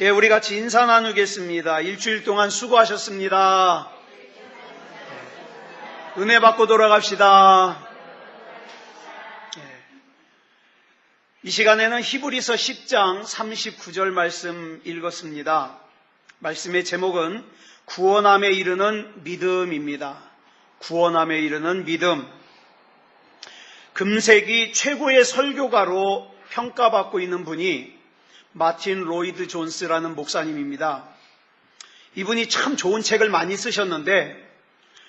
예, 우리 같이 인사 나누겠습니다. 일주일 동안 수고하셨습니다. 은혜 받고 돌아갑시다. 이 시간에는 히브리서 10장 39절 말씀 읽었습니다. 말씀의 제목은 구원함에 이르는 믿음입니다. 구원함에 이르는 믿음. 금세기 최고의 설교가로 평가받고 있는 분이 마틴 로이드 존스라는 목사님입니다. 이분이 참 좋은 책을 많이 쓰셨는데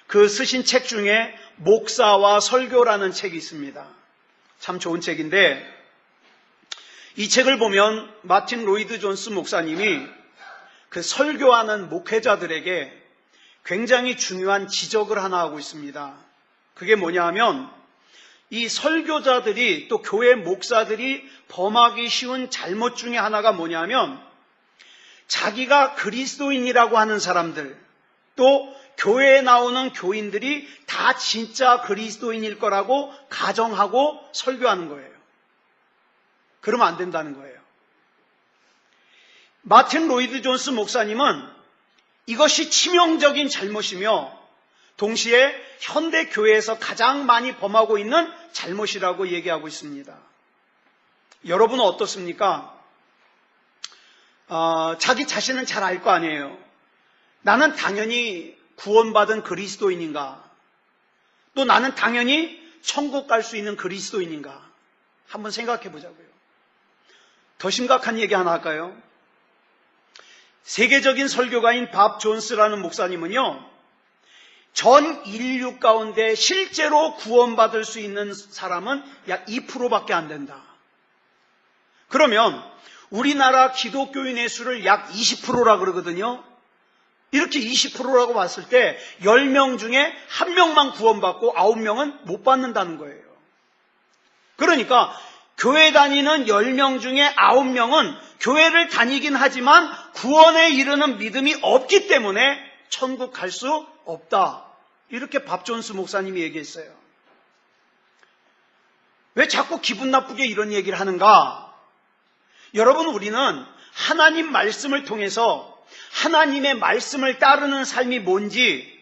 그 쓰신 책 중에 목사와 설교라는 책이 있습니다. 참 좋은 책인데 이 책을 보면 마틴 로이드 존스 목사님이 그 설교하는 목회자들에게 굉장히 중요한 지적을 하나 하고 있습니다. 그게 뭐냐 하면 이 설교자들이 또 교회 목사들이 범하기 쉬운 잘못 중에 하나가 뭐냐면 자기가 그리스도인이라고 하는 사람들 또 교회에 나오는 교인들이 다 진짜 그리스도인일 거라고 가정하고 설교하는 거예요. 그러면 안 된다는 거예요. 마틴 로이드 존스 목사님은 이것이 치명적인 잘못이며 동시에 현대 교회에서 가장 많이 범하고 있는 잘못이라고 얘기하고 있습니다. 여러분은 어떻습니까? 자기 자신은 잘 알 거 아니에요. 나는 당연히 구원받은 그리스도인인가? 또 나는 당연히 천국 갈 수 있는 그리스도인인가? 한번 생각해 보자고요. 더 심각한 얘기 하나 할까요? 세계적인 설교가인 밥 존스라는 목사님은요, 전 인류 가운데 실제로 구원받을 수 있는 사람은 약 2%밖에 안 된다. 그러면 우리나라 기독교인의 수를 약 20%라 그러거든요. 이렇게 20%라고 봤을 때 10명 중에 1명만 구원받고 9명은 못 받는다는 거예요. 그러니까 교회 다니는 10명 중에 9명은 교회를 다니긴 하지만 구원에 이르는 믿음이 없기 때문에 천국 갈 수 없다. 이렇게 밥 존스 목사님이 얘기했어요. 왜 자꾸 기분 나쁘게 이런 얘기를 하는가? 여러분, 우리는 하나님 말씀을 통해서 하나님의 말씀을 따르는 삶이 뭔지,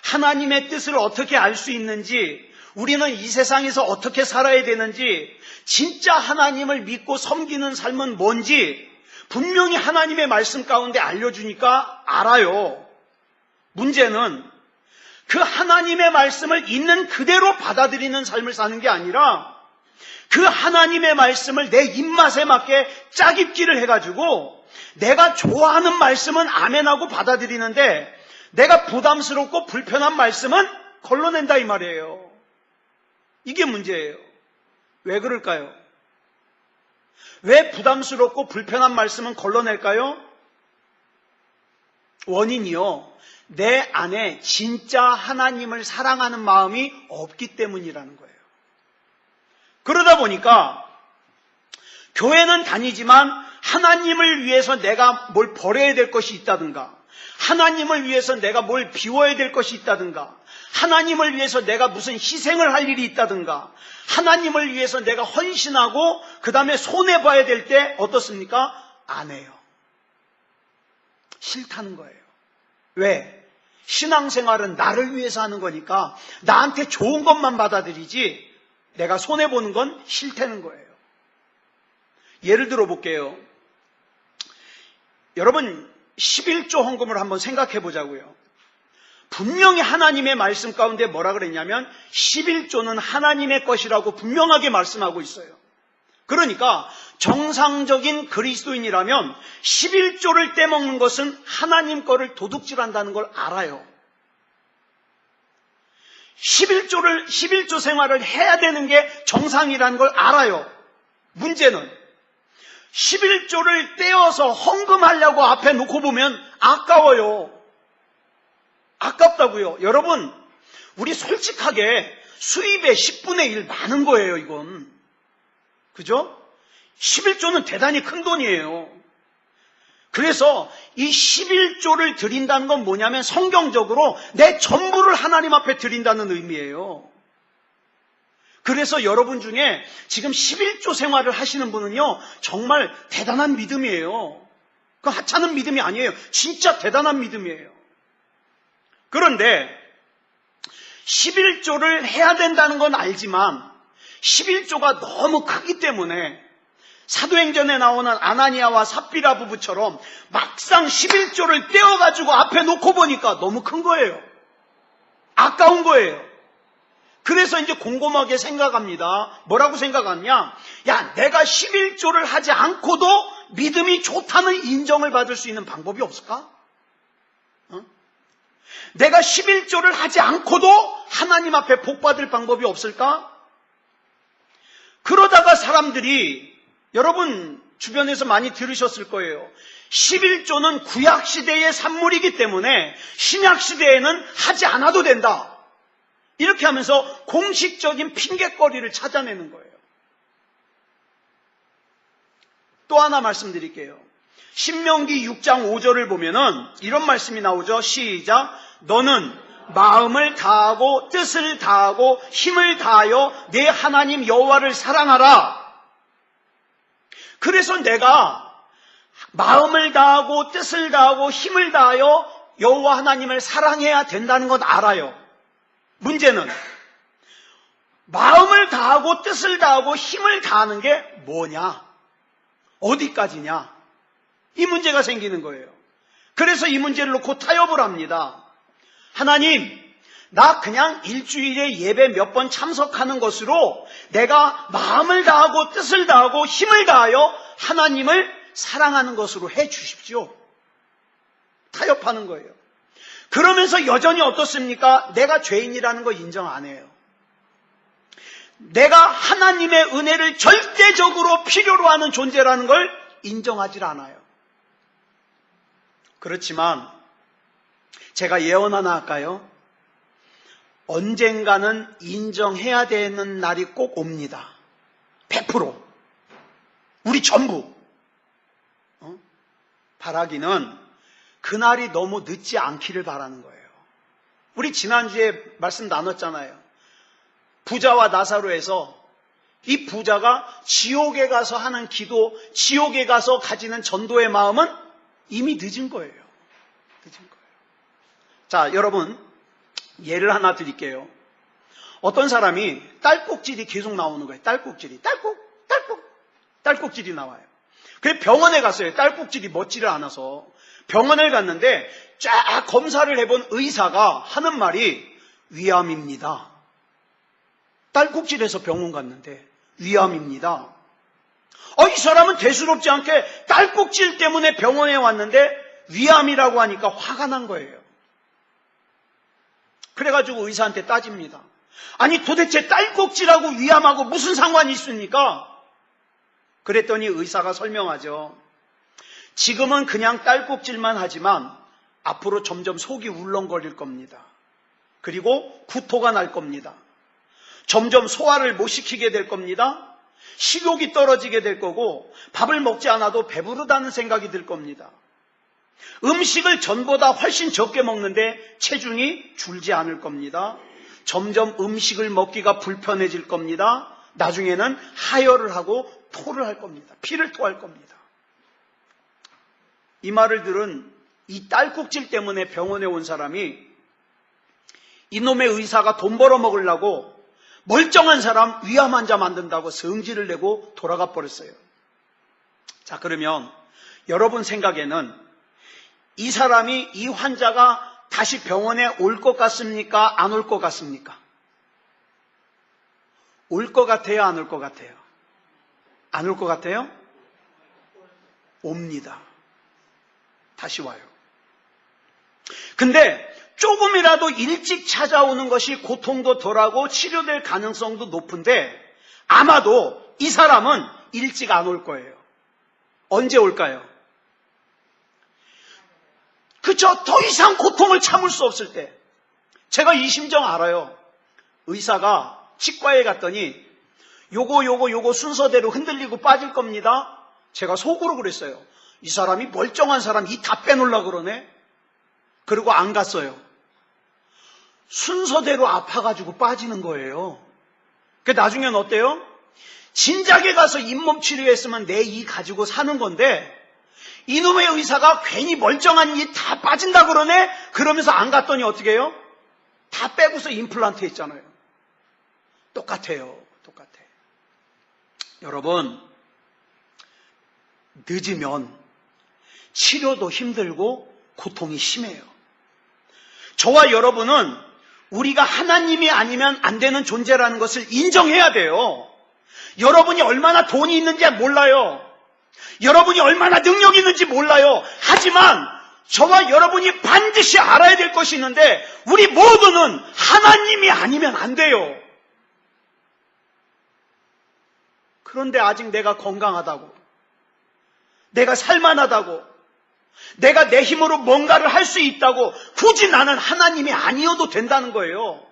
하나님의 뜻을 어떻게 알 수 있는지, 우리는 이 세상에서 어떻게 살아야 되는지, 진짜 하나님을 믿고 섬기는 삶은 뭔지 분명히 하나님의 말씀 가운데 알려주니까 알아요. 문제는 그 하나님의 말씀을 있는 그대로 받아들이는 삶을 사는 게 아니라 그 하나님의 말씀을 내 입맛에 맞게 짜깁기를 해가지고 내가 좋아하는 말씀은 아멘하고 받아들이는데 내가 부담스럽고 불편한 말씀은 걸러낸다 이 말이에요. 이게 문제예요. 왜 그럴까요? 왜 부담스럽고 불편한 말씀은 걸러낼까요? 원인이요, 내 안에 진짜 하나님을 사랑하는 마음이 없기 때문이라는 거예요. 그러다 보니까 교회는 다니지만 하나님을 위해서 내가 뭘 버려야 될 것이 있다든가, 하나님을 위해서 내가 뭘 비워야 될 것이 있다든가, 하나님을 위해서 내가 무슨 희생을 할 일이 있다든가, 하나님을 위해서 내가 헌신하고 그 다음에 손해봐야 될 때 어떻습니까? 안 해요. 싫다는 거예요. 왜? 신앙생활은 나를 위해서 하는 거니까 나한테 좋은 것만 받아들이지 내가 손해보는 건 싫다는 거예요. 예를 들어 볼게요. 여러분, 11조 헌금을 한번 생각해 보자고요. 분명히 하나님의 말씀 가운데 뭐라 그랬냐면 11조는 하나님의 것이라고 분명하게 말씀하고 있어요. 그러니까 정상적인 그리스도인이라면 11조를 떼먹는 것은 하나님 거를 도둑질한다는 걸 알아요. 11조 생활을 해야 되는 게 정상이라는 걸 알아요. 문제는 11조를 떼어서 헌금하려고 앞에 놓고 보면 아까워요. 아깝다고요. 여러분, 우리 솔직하게 수입의 10분의 1 많은 거예요, 이건. 그죠? 11조는 대단히 큰 돈이에요. 그래서 이 11조를 드린다는 건 뭐냐면 성경적으로 내 전부를 하나님 앞에 드린다는 의미예요. 그래서 여러분 중에 지금 11조 생활을 하시는 분은요, 정말 대단한 믿음이에요. 그 하찮은 믿음이 아니에요. 진짜 대단한 믿음이에요. 그런데 11조를 해야 된다는 건 알지만 11조가 너무 크기 때문에 사도행전에 나오는 아나니아와 삽비라 부부처럼 막상 11조를 떼어가지고 앞에 놓고 보니까 너무 큰 거예요. 아까운 거예요. 그래서 이제 곰곰하게 생각합니다. 뭐라고 생각하냐? 야, 내가 11조를 하지 않고도 믿음이 좋다는 인정을 받을 수 있는 방법이 없을까? 내가 11조를 하지 않고도 하나님 앞에 복 받을 방법이 없을까? 그러다가 사람들이, 여러분 주변에서 많이 들으셨을 거예요. 11조는 구약시대의 산물이기 때문에 신약시대에는 하지 않아도 된다. 이렇게 하면서 공식적인 핑계거리를 찾아내는 거예요. 또 하나 말씀드릴게요. 신명기 6장 5절을 보면은 이런 말씀이 나오죠. 시작. 너는 마음을 다하고 뜻을 다하고 힘을 다하여 내 하나님 여호와를 사랑하라. 그래서 내가 마음을 다하고 뜻을 다하고 힘을 다하여 여호와 하나님을 사랑해야 된다는 건 알아요. 문제는 마음을 다하고 뜻을 다하고 힘을 다하는 게 뭐냐? 어디까지냐? 이 문제가 생기는 거예요. 그래서 이 문제를 놓고 타협을 합니다. 하나님, 나 그냥 일주일에 예배 몇 번 참석하는 것으로 내가 마음을 다하고 뜻을 다하고 힘을 다하여 하나님을 사랑하는 것으로 해 주십시오. 타협하는 거예요. 그러면서 여전히 어떻습니까? 내가 죄인이라는 거 인정 안 해요. 내가 하나님의 은혜를 절대적으로 필요로 하는 존재라는 걸 인정하지 않아요. 그렇지만 제가 예언 하나 할까요? 언젠가는 인정해야 되는 날이 꼭 옵니다. 100%. 우리 전부. 바라기는 그날이 너무 늦지 않기를 바라는 거예요. 우리 지난주에 말씀 나눴잖아요. 부자와 나사로에서 이 부자가 지옥에 가서 하는 기도, 지옥에 가서 가지는 전도의 마음은 이미 늦은 거예요. 늦은 거예요. 자, 여러분, 예를 하나 드릴게요. 어떤 사람이 딸꾹질이 계속 나오는 거예요. 딸꾹질이. 딸꾹질이 나와요. 그래서 병원에 갔어요. 딸꾹질이 멎지를 않아서. 병원을 갔는데 쫙 검사를 해본 의사가 하는 말이 위암입니다. 딸꾹질해서 병원 갔는데 위암입니다. 이 사람은 대수롭지 않게 딸꾹질 때문에 병원에 왔는데 위암이라고 하니까 화가 난 거예요. 그래가지고 의사한테 따집니다. 아니 도대체 딸꾹질하고 위암하고 무슨 상관이 있습니까? 그랬더니 의사가 설명하죠. 지금은 그냥 딸꾹질만 하지만 앞으로 점점 속이 울렁거릴 겁니다. 그리고 구토가 날 겁니다. 점점 소화를 못 시키게 될 겁니다. 식욕이 떨어지게 될 거고 밥을 먹지 않아도 배부르다는 생각이 들 겁니다. 음식을 전보다 훨씬 적게 먹는데 체중이 줄지 않을 겁니다. 점점 음식을 먹기가 불편해질 겁니다. 나중에는 하혈을 하고 토를 할 겁니다. 피를 토할 겁니다. 이 말을 들은 이 딸꾹질 때문에 병원에 온 사람이 이놈의 의사가 돈 벌어 먹으려고 멀쩡한 사람 위암 환자 만든다고 성질을 내고 돌아가 버렸어요. 자, 그러면 여러분 생각에는 이 사람이, 이 환자가 다시 병원에 올 것 같습니까? 안 올 것 같습니까? 올 것 같아요? 안 올 것 같아요? 안 올 것 같아요? 옵니다. 다시 와요. 근데 조금이라도 일찍 찾아오는 것이 고통도 덜하고 치료될 가능성도 높은데 아마도 이 사람은 일찍 안 올 거예요. 언제 올까요? 그쵸? 더 이상 고통을 참을 수 없을 때. 제가 이 심정 알아요. 의사가 치과에 갔더니 요거 순서대로 흔들리고 빠질 겁니다. 제가 속으로 그랬어요. 이 사람이 멀쩡한 사람 이 다 빼놓으려고 그러네. 그리고 안 갔어요. 순서대로 아파가지고 빠지는 거예요. 그 나중엔 어때요? 진작에 가서 잇몸 치료했으면 내 이 가지고 사는 건데 이놈의 의사가 괜히 멀쩡한 이 다 빠진다 그러네? 그러면서 안 갔더니 어떻게 해요? 다 빼고서 임플란트 했잖아요. 똑같아요. 똑같아. 여러분, 늦으면 치료도 힘들고 고통이 심해요. 저와 여러분은 우리가 하나님이 아니면 안 되는 존재라는 것을 인정해야 돼요. 여러분이 얼마나 돈이 있는지 몰라요. 여러분이 얼마나 능력이 있는지 몰라요. 하지만 저와 여러분이 반드시 알아야 될 것이 있는데 우리 모두는 하나님이 아니면 안 돼요. 그런데 아직 내가 건강하다고, 내가 살만하다고, 내가 내 힘으로 뭔가를 할 수 있다고 굳이 나는 하나님이 아니어도 된다는 거예요.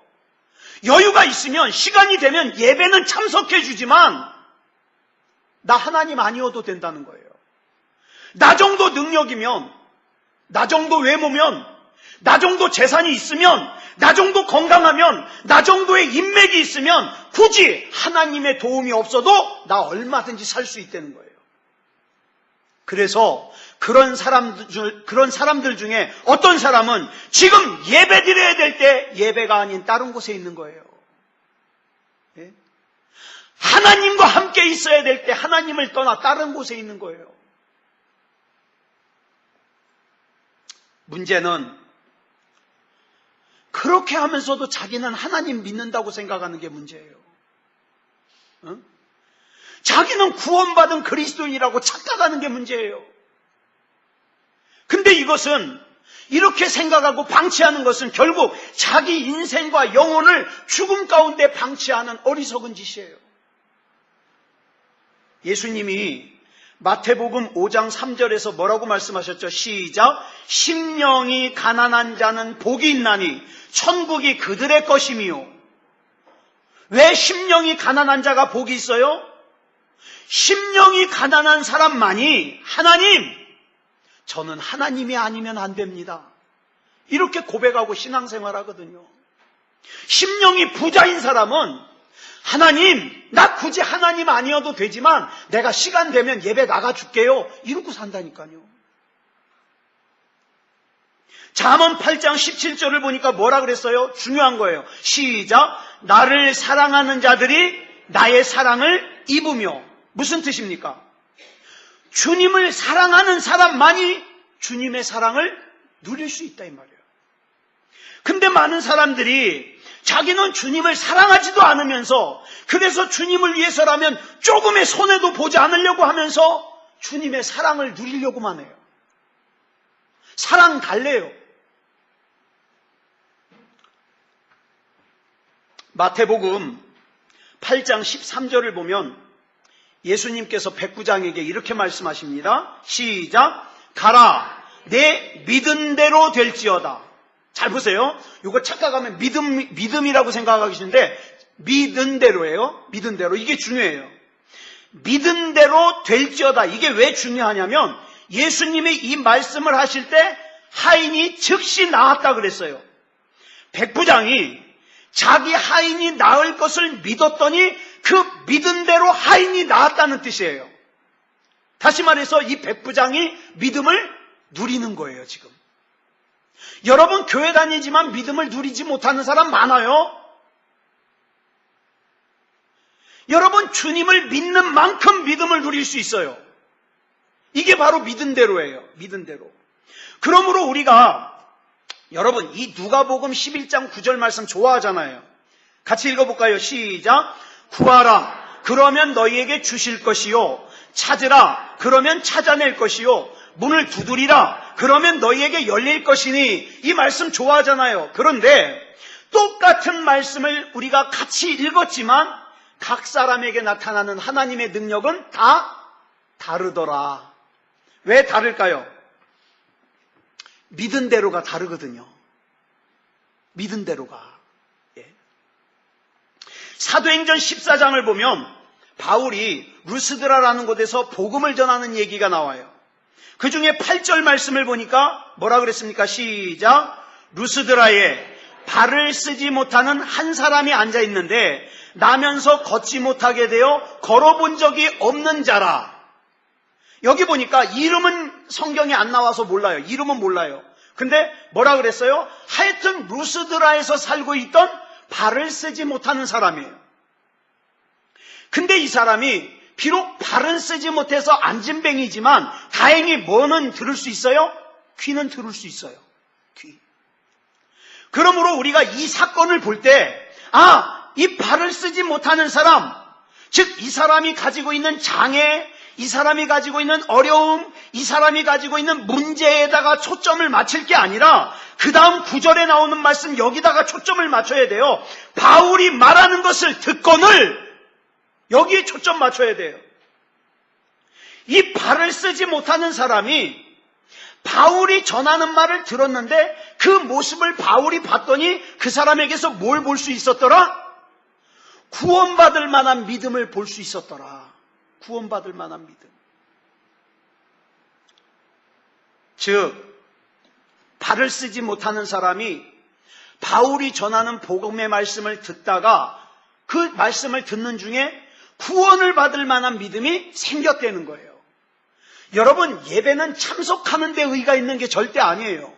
여유가 있으면, 시간이 되면 예배는 참석해 주지만 나 하나님 아니어도 된다는 거예요. 나 정도 능력이면, 나 정도 외모면, 나 정도 재산이 있으면, 나 정도 건강하면, 나 정도의 인맥이 있으면 굳이 하나님의 도움이 없어도 나 얼마든지 살 수 있다는 거예요. 그래서 그런 사람들 중에 어떤 사람은 지금 예배 드려야 될 때 예배가 아닌 다른 곳에 있는 거예요. 예? 하나님과 함께 있어야 될 때 하나님을 떠나 다른 곳에 있는 거예요. 문제는 그렇게 하면서도 자기는 하나님 믿는다고 생각하는 게 문제예요. 응? 자기는 구원받은 그리스도인이라고 착각하는 게 문제예요. 근데 이것은, 이렇게 생각하고 방치하는 것은 결국 자기 인생과 영혼을 죽음 가운데 방치하는 어리석은 짓이에요. 예수님이 마태복음 5장 3절에서 뭐라고 말씀하셨죠? 시작. 심령이 가난한 자는 복이 있나니 천국이 그들의 것이미요. 왜 심령이 가난한 자가 복이 있어요? 심령이 가난한 사람만이 하나님, 저는 하나님이 아니면 안 됩니다, 이렇게 고백하고 신앙생활 하거든요. 심령이 부자인 사람은 하나님, 나 굳이 하나님 아니어도 되지만 내가 시간 되면 예배 나가줄게요, 이러고 산다니까요. 잠언 8장 17절을 보니까 뭐라 그랬어요? 중요한 거예요. 시작. 나를 사랑하는 자들이 나의 사랑을 입으며. 무슨 뜻입니까? 주님을 사랑하는 사람만이 주님의 사랑을 누릴 수 있다 이 말이에요. 근데 많은 사람들이 자기는 주님을 사랑하지도 않으면서, 그래서 주님을 위해서라면 조금의 손해도 보지 않으려고 하면서 주님의 사랑을 누리려고만 해요. 사랑 달래요. 마태복음 8장 13절을 보면 예수님께서 백부장에게 이렇게 말씀하십니다. 시작. 가라, 내 믿은 대로 될지어다. 잘 보세요. 이거 착각하면 믿음이라고 생각하기 쉬운데 믿은 대로예요. 믿은 대로. 이게 중요해요. 믿은 대로 될지어다. 이게 왜 중요하냐면 예수님이 이 말씀을 하실 때 하인이 즉시 나았다 그랬어요. 백부장이 자기 하인이 나을 것을 믿었더니 그 믿은 대로 하인이 나았다는 뜻이에요. 다시 말해서 이 백부장이 믿음을 누리는 거예요, 지금. 여러분, 교회 다니지만 믿음을 누리지 못하는 사람 많아요. 여러분, 주님을 믿는 만큼 믿음을 누릴 수 있어요. 이게 바로 믿은 대로예요. 믿은 대로. 그러므로 우리가, 여러분, 이 누가복음 11장 9절 말씀 좋아하잖아요. 같이 읽어볼까요? 시작. 구하라, 그러면 너희에게 주실 것이요. 찾으라, 그러면 찾아낼 것이요. 문을 두드리라, 그러면 너희에게 열릴 것이니. 이 말씀 좋아하잖아요. 그런데 똑같은 말씀을 우리가 같이 읽었지만 각 사람에게 나타나는 하나님의 능력은 다 다르더라. 왜 다를까요? 믿은 대로가 다르거든요. 믿은 대로가. 사도행전 14장을 보면 바울이 루스드라라는 곳에서 복음을 전하는 얘기가 나와요. 그 중에 8절 말씀을 보니까 뭐라 그랬습니까? 시작. 루스드라에 발을 쓰지 못하는 한 사람이 앉아 있는데 나면서 걷지 못하게 되어 걸어본 적이 없는 자라. 여기 보니까 이름은 성경에 안 나와서 몰라요. 이름은 몰라요. 근데 뭐라 그랬어요? 하여튼 루스드라에서 살고 있던 발을 쓰지 못하는 사람이에요. 근데 이 사람이 비록 발은 쓰지 못해서 안진뱅이지만 다행히 뭐는 들을 수 있어요? 귀는 들을 수 있어요. 귀. 그러므로 우리가 이 사건을 볼 때, 이 발을 쓰지 못하는 사람, 즉 이 사람이 가지고 있는 장애, 이 사람이 가지고 있는 어려움, 이 사람이 가지고 있는 문제에다가 초점을 맞출 게 아니라 그 다음 9절에 나오는 말씀 여기다가 초점을 맞춰야 돼요. 바울이 말하는 것을 듣거늘 여기에 초점 맞춰야 돼요. 이 발을 쓰지 못하는 사람이 바울이 전하는 말을 들었는데 그 모습을 바울이 봤더니 그 사람에게서 뭘 볼 수 있었더라? 구원받을 만한 믿음을 볼 수 있었더라. 구원받을 만한 믿음. 즉 발을 쓰지 못하는 사람이 바울이 전하는 복음의 말씀을 듣다가 그 말씀을 듣는 중에 구원을 받을 만한 믿음이 생겼다는 거예요. 여러분, 예배는 참석하는 데 의의가 있는 게 절대 아니에요.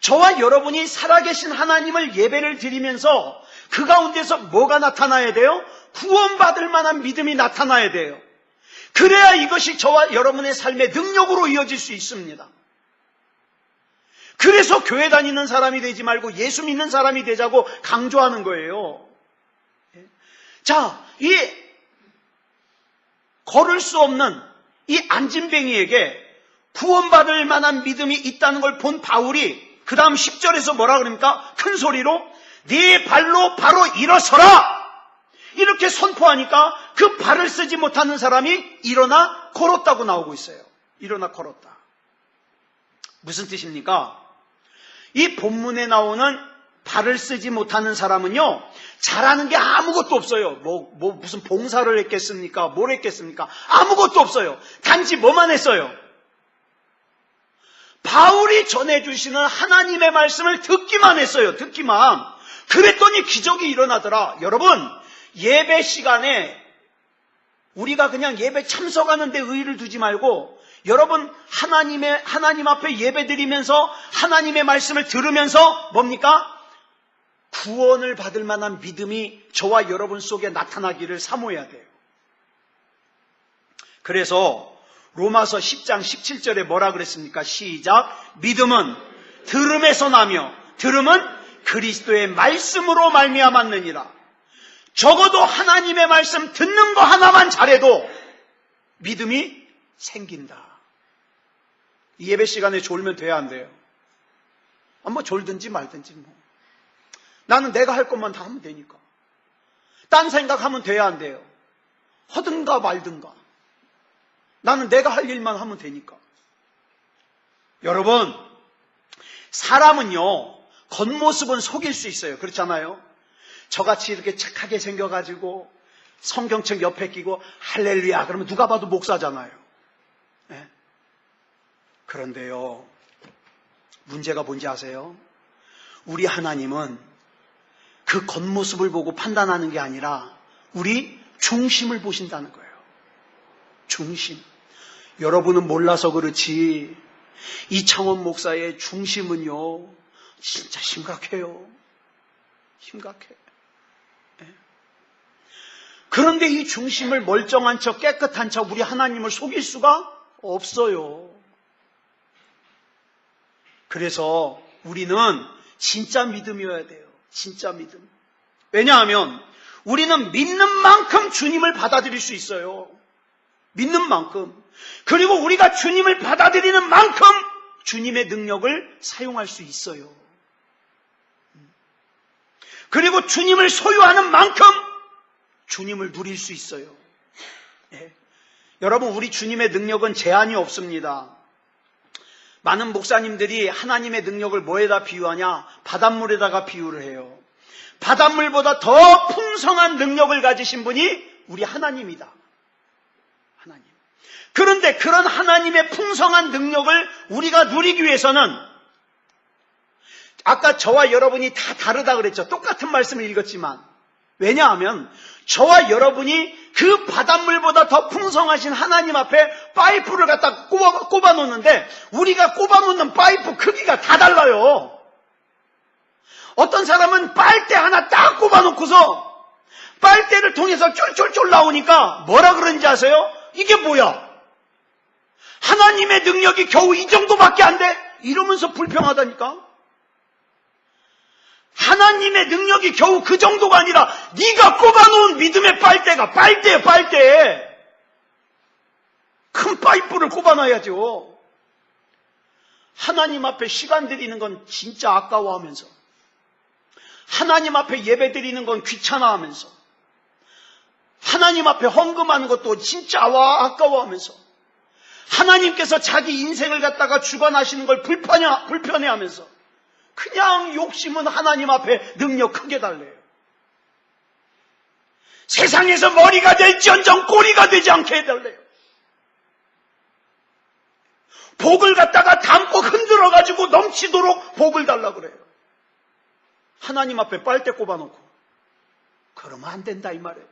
저와 여러분이 살아계신 하나님을 예배를 드리면서 그 가운데서 뭐가 나타나야 돼요? 구원받을 만한 믿음이 나타나야 돼요. 그래야 이것이 저와 여러분의 삶의 능력으로 이어질 수 있습니다. 그래서 교회 다니는 사람이 되지 말고 예수 믿는 사람이 되자고 강조하는 거예요. 자, 이 걸을 수 없는 이 안진뱅이에게 구원받을 만한 믿음이 있다는 걸 본 바울이 그 다음 10절에서 뭐라 그럽니까? 큰 소리로 네 발로 바로 일어서라! 이렇게 선포하니까 그 발을 쓰지 못하는 사람이 일어나 걸었다고 나오고 있어요. 일어나 걸었다. 무슨 뜻입니까? 이 본문에 나오는 발을 쓰지 못하는 사람은요, 잘하는 게 아무것도 없어요. 무슨 봉사를 했겠습니까? 뭘 했겠습니까? 아무것도 없어요. 단지 뭐만 했어요? 바울이 전해주시는 하나님의 말씀을 듣기만 했어요. 듣기만. 그랬더니 기적이 일어나더라. 여러분, 예배 시간에 우리가 그냥 예배 참석하는 데 의의를 두지 말고 여러분 하나님 앞에 예배 드리면서 하나님의 말씀을 들으면서 뭡니까? 구원을 받을 만한 믿음이 저와 여러분 속에 나타나기를 사모해야 돼요. 그래서 로마서 10장 17절에 뭐라 그랬습니까? 시작. 믿음은 들음에서 나며 들음은 그리스도의 말씀으로 말미암았느니라. 적어도 하나님의 말씀 듣는 거 하나만 잘해도 믿음이 생긴다. 이 예배 시간에 졸면 돼야 안 돼요? 뭐 졸든지 말든지 뭐. 나는 내가 할 것만 다 하면 되니까. 딴 생각하면 돼야 안 돼요? 하든가 말든가. 나는 내가 할 일만 하면 되니까. 여러분, 사람은요, 겉모습은 속일 수 있어요. 그렇잖아요? 저같이 이렇게 착하게 생겨가지고 성경책 옆에 끼고 할렐루야 그러면 누가 봐도 목사잖아요. 네? 그런데요, 문제가 뭔지 아세요? 우리 하나님은 그 겉모습을 보고 판단하는 게 아니라 우리 중심을 보신다는 거예요. 중심. 여러분은 몰라서 그렇지 이창원 목사의 중심은요 진짜 심각해요. 심각해. 네. 그런데 이 중심을 멀쩡한 척 깨끗한 척 우리 하나님을 속일 수가 없어요. 그래서 우리는 진짜 믿음이어야 돼요. 진짜 믿음. 왜냐하면 우리는 믿는 만큼 주님을 받아들일 수 있어요. 믿는 만큼. 그리고 우리가 주님을 받아들이는 만큼 주님의 능력을 사용할 수 있어요. 그리고 주님을 소유하는 만큼 주님을 누릴 수 있어요. 예. 여러분, 우리 주님의 능력은 제한이 없습니다. 많은 목사님들이 하나님의 능력을 뭐에다 비유하냐? 바닷물에다가 비유를 해요. 바닷물보다 더 풍성한 능력을 가지신 분이 우리 하나님이다. 하나님. 그런데 그런 하나님의 풍성한 능력을 우리가 누리기 위해서는 아까 저와 여러분이 다 다르다 그랬죠. 똑같은 말씀을 읽었지만 왜냐하면 저와 여러분이 그 바닷물보다 더 풍성하신 하나님 앞에 파이프를 갖다 꼽아 놓는데 우리가 꼽아 놓는 파이프 크기가 다 달라요. 어떤 사람은 빨대 하나 딱 꼽아 놓고서 빨대를 통해서 쫄쫄쫄 나오니까 뭐라 그러는지 아세요? 이게 뭐야? 하나님의 능력이 겨우 이 정도밖에 안 돼? 이러면서 불평하다니까. 하나님의 능력이 겨우 그 정도가 아니라 네가 꼽아놓은 믿음의 빨대가 빨대예요, 빨대. 큰 파이프를 꼽아놔야죠. 하나님 앞에 시간 들이는 건 진짜 아까워하면서, 하나님 앞에 예배 드리는 건 귀찮아하면서, 하나님 앞에 헌금하는 것도 진짜 아까워하면서, 하나님께서 자기 인생을 갖다가 주관하시는 걸 불편해하면서 그냥 욕심은 하나님 앞에 능력 크게 달래요. 세상에서 머리가 될지언정 꼬리가 되지 않게 해달래요. 복을 갖다가 담고 흔들어가지고 넘치도록 복을 달라 그래요. 하나님 앞에 빨대 꼽아놓고 그러면 안 된다 이 말이에요.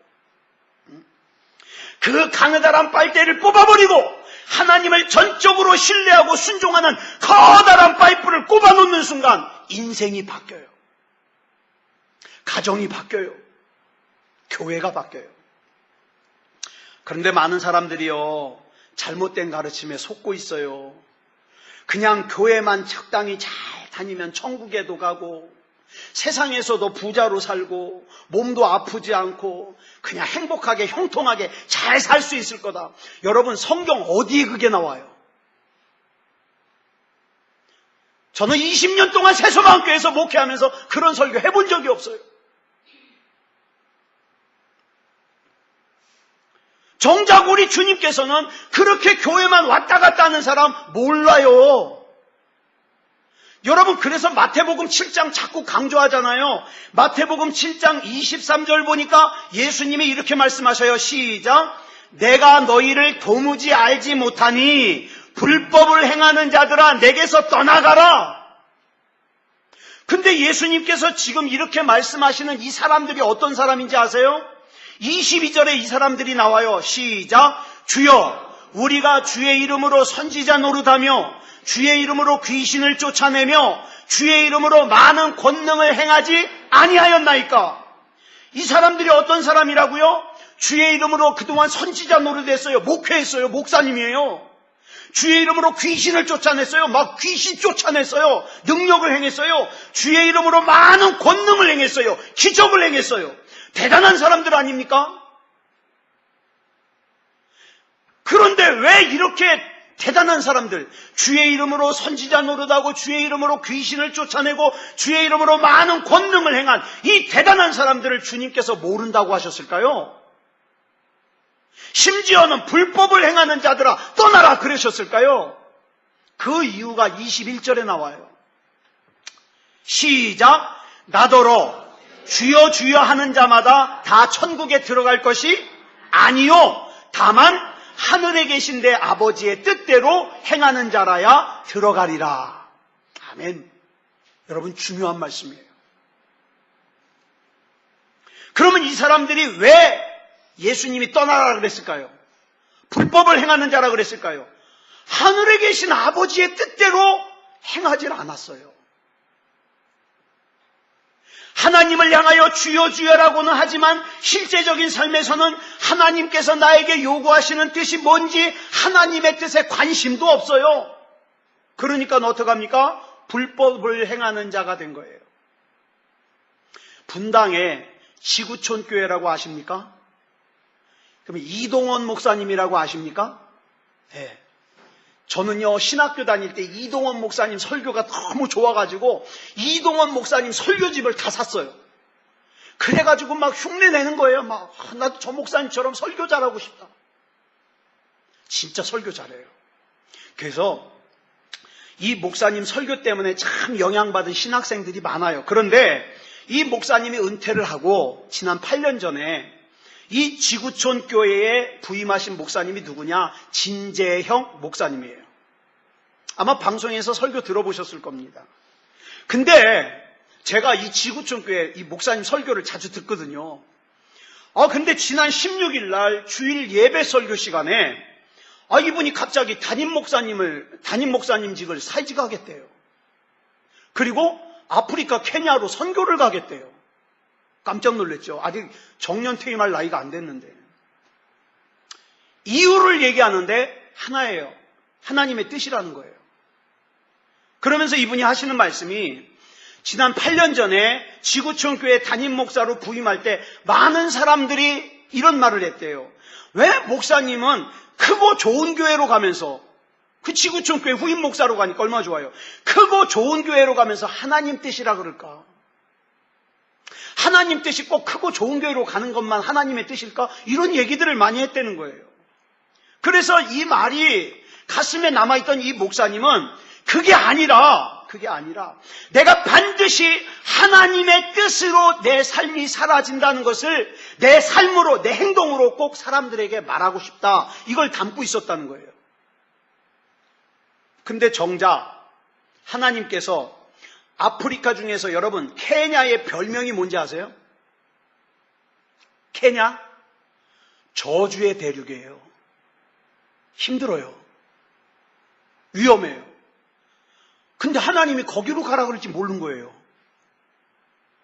그 가느다란 빨대를 뽑아버리고 하나님을 전적으로 신뢰하고 순종하는 커다란 파이프를 꼽아놓는 순간 인생이 바뀌어요. 가정이 바뀌어요. 교회가 바뀌어요. 그런데 많은 사람들이요, 잘못된 가르침에 속고 있어요. 그냥 교회만 적당히 잘 다니면 천국에도 가고 세상에서도 부자로 살고 몸도 아프지 않고 그냥 행복하게 형통하게 잘 살 수 있을 거다. 여러분, 성경 어디에 그게 나와요? 저는 20년 동안 새소망교회에서 목회하면서 그런 설교 해본 적이 없어요. 정작 우리 주님께서는 그렇게 교회만 왔다 갔다 하는 사람 몰라요. 여러분, 그래서 마태복음 7장 자꾸 강조하잖아요. 마태복음 7장 23절 보니까 예수님이 이렇게 말씀하셔요. 시작. 내가 너희를 도무지 알지 못하니 불법을 행하는 자들아 내게서 떠나가라. 근데 예수님께서 지금 이렇게 말씀하시는 이 사람들이 어떤 사람인지 아세요? 22절에 이 사람들이 나와요. 시작. 주여, 우리가 주의 이름으로 선지자 노릇하며 주의 이름으로 귀신을 쫓아내며 주의 이름으로 많은 권능을 행하지 아니하였나이까? 이 사람들이 어떤 사람이라고요? 주의 이름으로 그동안 선지자 노릇했어요. 목회했어요. 목사님이에요. 주의 이름으로 귀신을 쫓아냈어요. 막 귀신 쫓아냈어요. 능력을 행했어요. 주의 이름으로 많은 권능을 행했어요. 기적을 행했어요. 대단한 사람들 아닙니까? 그런데 왜 이렇게 대단한 사람들, 주의 이름으로 선지자 노릇하고 주의 이름으로 귀신을 쫓아내고 주의 이름으로 많은 권능을 행한 이 대단한 사람들을 주님께서 모른다고 하셨을까요? 심지어는 불법을 행하는 자들아 떠나라 그러셨을까요? 그 이유가 21절에 나와요. 시작. 나더러 주여 주여 하는 자마다 다 천국에 들어갈 것이 아니요 다만 하늘에 계신 내 아버지의 뜻대로 행하는 자라야 들어가리라. 아멘. 여러분, 중요한 말씀이에요. 그러면 이 사람들이 왜 예수님이 떠나라 그랬을까요? 불법을 행하는 자라 그랬을까요? 하늘에 계신 아버지의 뜻대로 행하질 않았어요. 하나님을 향하여 주여 주여라고는 하지만 실제적인 삶에서는 하나님께서 나에게 요구하시는 뜻이 뭔지 하나님의 뜻에 관심도 없어요. 그러니까 어떡합니까? 불법을 행하는 자가 된 거예요. 분당에 지구촌 교회라고 아십니까? 그럼 이동원 목사님이라고 아십니까? 네. 저는요, 신학교 다닐 때 이동원 목사님 설교가 너무 좋아가지고 이동원 목사님 설교집을 다 샀어요. 그래가지고 막 흉내 내는 거예요. 막 나도 저 목사님처럼 설교 잘하고 싶다. 진짜 설교 잘해요. 그래서 이 목사님 설교 때문에 참 영향받은 신학생들이 많아요. 그런데 이 목사님이 은퇴를 하고 지난 8년 전에 이 지구촌 교회에 부임하신 목사님이 누구냐? 진재형 목사님이에요. 아마 방송에서 설교 들어보셨을 겁니다. 근데 제가 이 지구촌 교회 이 목사님 설교를 자주 듣거든요. 근데 지난 16일 날 주일 예배 설교 시간에 이분이 갑자기 담임 목사님직을 사직하겠대요. 그리고 아프리카 케냐로 선교를 가겠대요. 깜짝 놀랐죠. 아직 정년 퇴임할 나이가 안 됐는데. 이유를 얘기하는데 하나예요. 하나님의 뜻이라는 거예요. 그러면서 이분이 하시는 말씀이 지난 8년 전에 지구촌 교회 담임 목사로 부임할 때 많은 사람들이 이런 말을 했대요. 왜 목사님은 크고 좋은 교회로 가면서, 그 지구촌 교회 후임 목사로 가니까 얼마나 좋아요. 크고 좋은 교회로 가면서 하나님 뜻이라 그럴까? 하나님 뜻이 꼭 크고 좋은 교회로 가는 것만 하나님의 뜻일까? 이런 얘기들을 많이 했다는 거예요. 그래서 이 말이 가슴에 남아있던 이 목사님은 그게 아니라 내가 반드시 하나님의 뜻으로 내 삶이 사라진다는 것을 내 삶으로, 내 행동으로 꼭 사람들에게 말하고 싶다. 이걸 담고 있었다는 거예요. 근데 정작 하나님께서 아프리카 중에서 여러분 케냐의 별명이 뭔지 아세요? 케냐? 저주의 대륙이에요. 힘들어요. 위험해요. 근데 하나님이 거기로 가라 그럴지 모르는 거예요.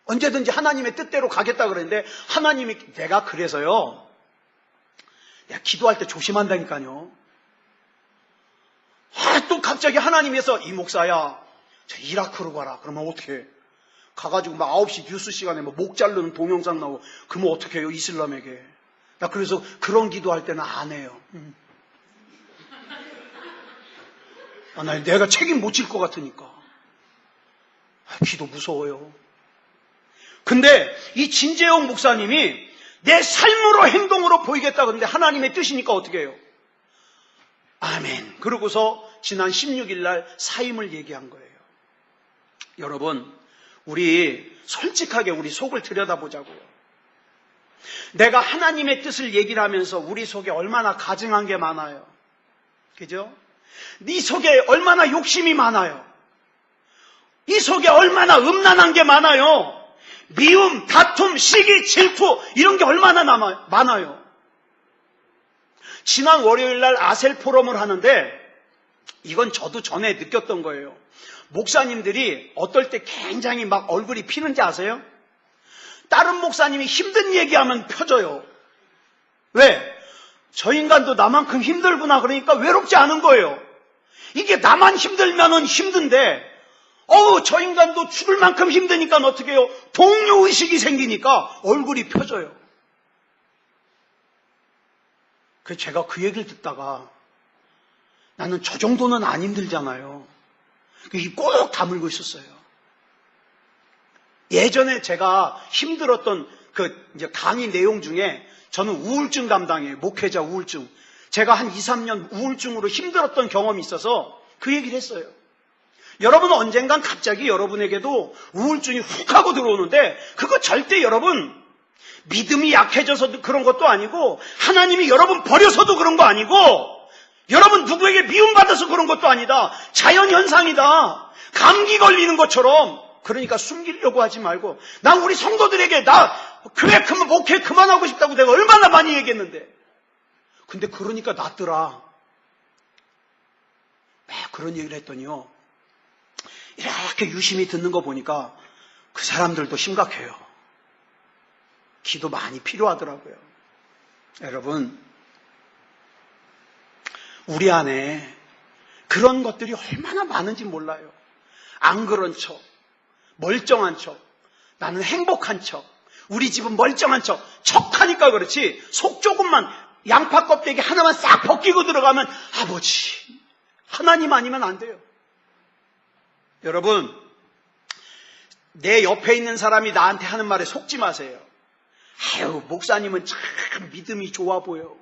언제든지 하나님의 뜻대로 가겠다 그랬는데 하나님이 내가 그래서요. 내가 기도할 때 조심한다니까요. 또 갑자기 하나님께서 이 목사야 저 이라크로 가라. 그러면 어떻게 해? 가가지고 막 9시 뉴스 시간에 목 자르는 동영상 나오고 그러면 어떻게 해요? 이슬람에게. 나 그래서 그런 기도할 때는 안 해요. 내가 책임 못 질 것 같으니까. 기도 무서워요. 근데 이 진재영 목사님이 내 삶으로 행동으로 보이겠다 그러는데 하나님의 뜻이니까 어떻게 해요? 아멘. 그러고서 지난 16일 날 사임을 얘기한 거예요. 여러분, 우리 솔직하게 우리 속을 들여다보자고요. 내가 하나님의 뜻을 얘기를 하면서 우리 속에 얼마나 가증한 게 많아요. 그죠? 네 속에 얼마나 욕심이 많아요. 이 속에 얼마나 음란한 게 많아요. 미움, 다툼, 시기, 질투 이런 게 얼마나 많아요. 지난 월요일 날 아셀 포럼을 하는데 이건 저도 전에 느꼈던 거예요. 목사님들이 어떨 때 굉장히 막 얼굴이 피는지 아세요? 다른 목사님이 힘든 얘기하면 펴져요. 왜? 저 인간도 나만큼 힘들구나 그러니까 외롭지 않은 거예요. 이게 나만 힘들면은 힘든데 저 인간도 죽을 만큼 힘드니까 어떻게 해요? 동료의식이 생기니까 얼굴이 펴져요. 그래서 제가 그 얘기를 듣다가 나는 저 정도는 안 힘들잖아요. 이게 꼭 다물고 있었어요. 예전에 제가 힘들었던 이제 강의 내용 중에 저는 우울증 담당이에요. 목회자 우울증. 제가 한 2, 3년 우울증으로 힘들었던 경험이 있어서 그 얘기를 했어요. 여러분은 언젠간 갑자기 여러분에게도 우울증이 훅 하고 들어오는데 그거 절대 여러분 믿음이 약해져서 그런 것도 아니고 하나님이 여러분 버려서도 그런 거 아니고 여러분 누구에게 미움받아서 그런 것도 아니다. 자연현상이다. 감기 걸리는 것처럼. 그러니까 숨기려고 하지 말고 난 우리 성도들에게 나 교회 목회 그만하고 싶다고 내가 얼마나 많이 얘기했는데 근데 그러니까 낫더라. 그런 얘기를 했더니요. 이렇게 유심히 듣는 거 보니까 그 사람들도 심각해요. 기도 많이 필요하더라고요. 여러분, 우리 안에 그런 것들이 얼마나 많은지 몰라요. 안 그런 척, 멀쩡한 척, 나는 행복한 척, 우리 집은 멀쩡한 척, 척하니까 그렇지 속 조금만 양파 껍데기 하나만 싹 벗기고 들어가면 아버지, 하나님 아니면 안 돼요. 여러분, 내 옆에 있는 사람이 나한테 하는 말에 속지 마세요. 아유, 목사님은 참 믿음이 좋아 보여.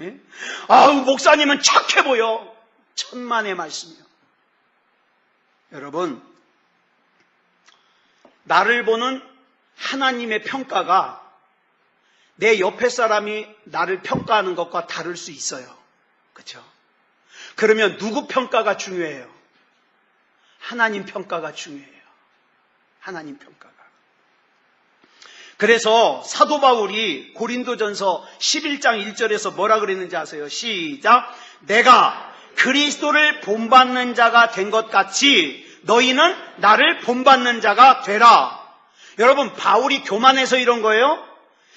예? 아유, 목사님은 착해 보여. 천만의 말씀이요. 여러분, 나를 보는 하나님의 평가가 내 옆에 사람이 나를 평가하는 것과 다를 수 있어요. 그렇죠? 그러면 누구 평가가 중요해요? 하나님 평가가 중요해요. 하나님 평가가. 그래서 사도 바울이 고린도전서 11장 1절에서 뭐라 그랬는지 아세요? 시작. 내가 그리스도를 본받는 자가 된 것 같이 너희는 나를 본받는 자가 되라. 여러분, 바울이 교만해서 이런 거예요?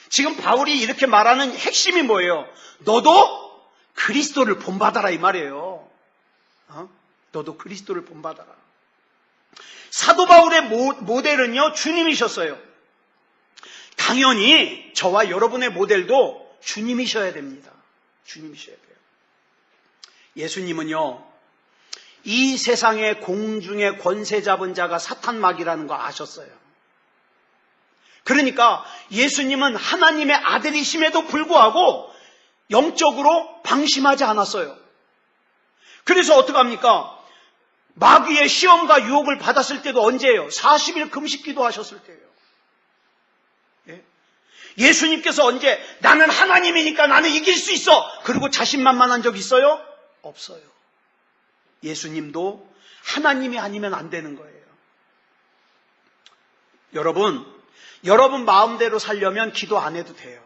지금 바울이 이렇게 말하는 핵심이 뭐예요? 너도 그리스도를 본받아라 이 말이에요. 너도 그리스도를 본받아라. 사도 바울의 모델은요, 주님이셨어요. 당연히 저와 여러분의 모델도 주님이셔야 됩니다. 주님이셔야 돼요. 예수님은요, 이 세상의 공중의 권세 잡은 자가 사탄마귀라는 거 아셨어요. 그러니까 예수님은 하나님의 아들이심에도 불구하고 영적으로 방심하지 않았어요. 그래서 어떡합니까? 마귀의 시험과 유혹을 받았을 때도 언제예요? 40일 금식 기도하셨을 때예요. 예수님께서 언제 나는 하나님이니까 나는 이길 수 있어 그리고 자신만만한 적 있어요? 없어요. 예수님도 하나님이 아니면 안 되는 거예요. 여러분 마음대로 살려면 기도 안 해도 돼요.